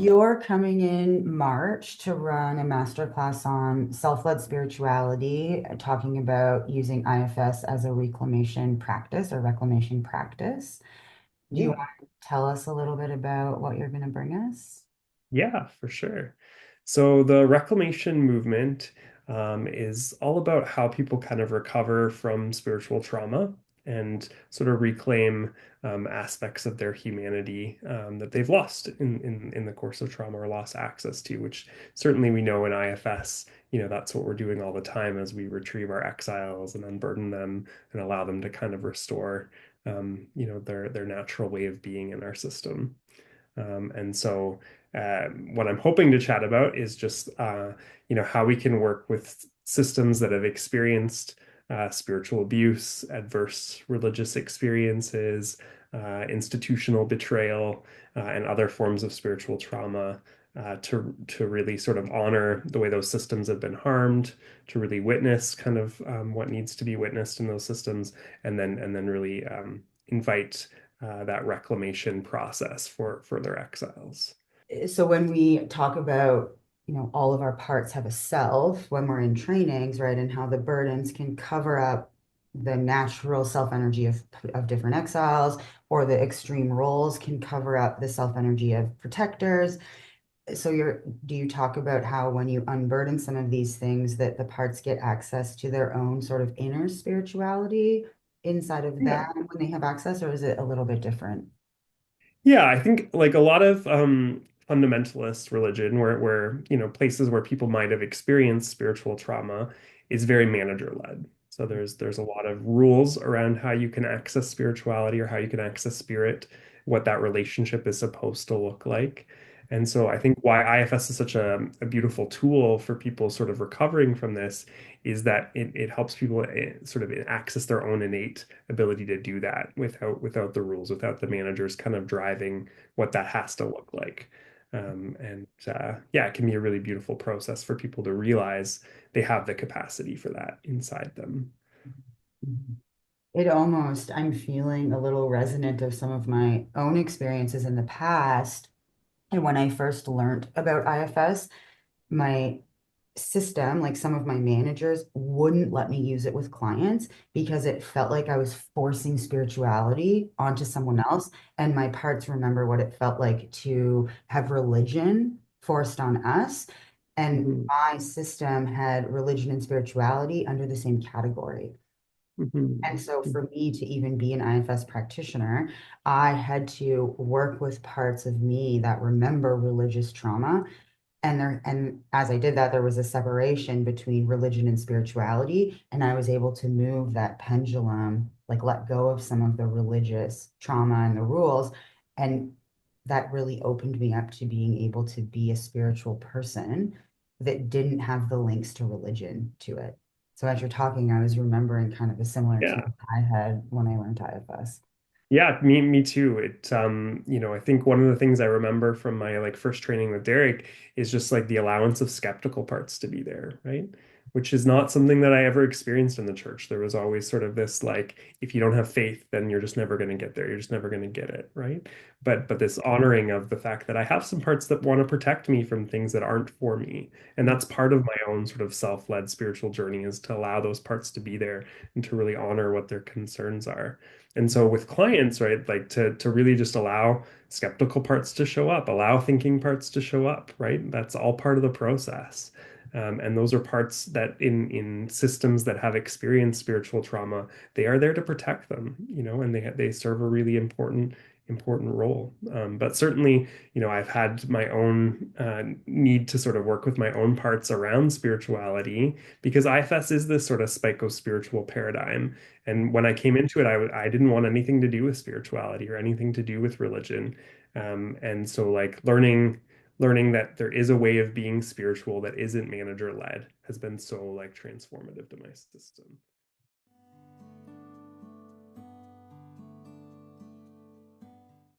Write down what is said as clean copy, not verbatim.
You're coming in March to run a masterclass on self-led spirituality, talking about using IFS as a reclamation practice or reclamation practice. Do you Yeah, want to tell us a little bit about what you're going to bring us? yeah, for sure. So the reclamation movement is all about how people kind of recover from spiritual trauma and sort of reclaim aspects of their humanity that they've lost in the course of trauma or lost access to, which certainly we know in IFS, that's what we're doing all the time as we retrieve our exiles and unburden them and allow them to kind of restore, their natural way of being in our system. And so, what I'm hoping to chat about is just, how we can work with systems that have experienced spiritual abuse, adverse religious experiences, institutional betrayal, and other forms of spiritual trauma. To really sort of honor the way those systems have been harmed, to really witness kind of what needs to be witnessed in those systems, and then really invite that reclamation process for their exiles. So when we talk about, all of our parts have a self when we're in trainings, right, and how the burdens can cover up the natural self energy of different exiles, or the extreme roles can cover up the self energy of protectors. So do you talk about how when you unburden some of these things that the parts get access to their own sort of inner spirituality inside of Yeah. them when they have access, or is it a little bit different? Yeah, I think like a lot of fundamentalist religion where places where people might have experienced spiritual trauma is very manager led. So there's a lot of rules around how you can access spirituality or how you can access spirit, what that relationship is supposed to look like. And so I think why IFS is such a beautiful tool for people sort of recovering from this is that it helps people sort of access their own innate ability to do that without the rules, without the managers kind of driving what that has to look like. And yeah, it can be a really beautiful process for people to realize they have the capacity for that inside them. Mhm. It almost, I'm feeling a little resonant of some of my own experiences in the past. And when I first learned about IFS, my system, like some of my managers, wouldn't let me use it with clients because it felt like I was forcing spirituality onto someone else. And my parts remember what it felt like to have religion forced on us. And Mhm, my system had religion and spirituality under the same category. mhm, And so for me to even be an IFS practitioner, I had to work with parts of me that remember religious trauma. And as I did that, there was a separation between religion and spirituality. And I was able to move that pendulum, like let go of some of the religious trauma and the rules. And that really opened me up to being able to be a spiritual person that didn't have the links to religion to it. So as you're talking, I was remembering kind of a similar Yeah. experience I had when I learned IFS. Yeah, me too. I think one of the things I remember from my like first training with Derek is just like the allowance of skeptical parts to be there, right? Which is not something that I ever experienced in the church. There was always sort of this like, if you don't have faith, then you're just never going to get there. You're just never going to get it, right? But this honoring of the fact that I have some parts that want to protect me from things that aren't for me. And that's part of my own sort of self-led spiritual journey is to allow those parts to be there and to really honor what their concerns are. And so with clients, right, like to really just allow skeptical parts to show up, allow thinking parts to show up, right? That's all part of the process. And those are parts that in systems that have experienced spiritual trauma, they are there to protect them, and they serve a really important role. But certainly, I've had my own need to sort of work with my own parts around spirituality because IFS is this sort of psycho-spiritual paradigm. And when I came into it, I didn't want anything to do with spirituality or anything to do with religion. And so like learning that there is a way of being spiritual that isn't manager led has been so like transformative to my system.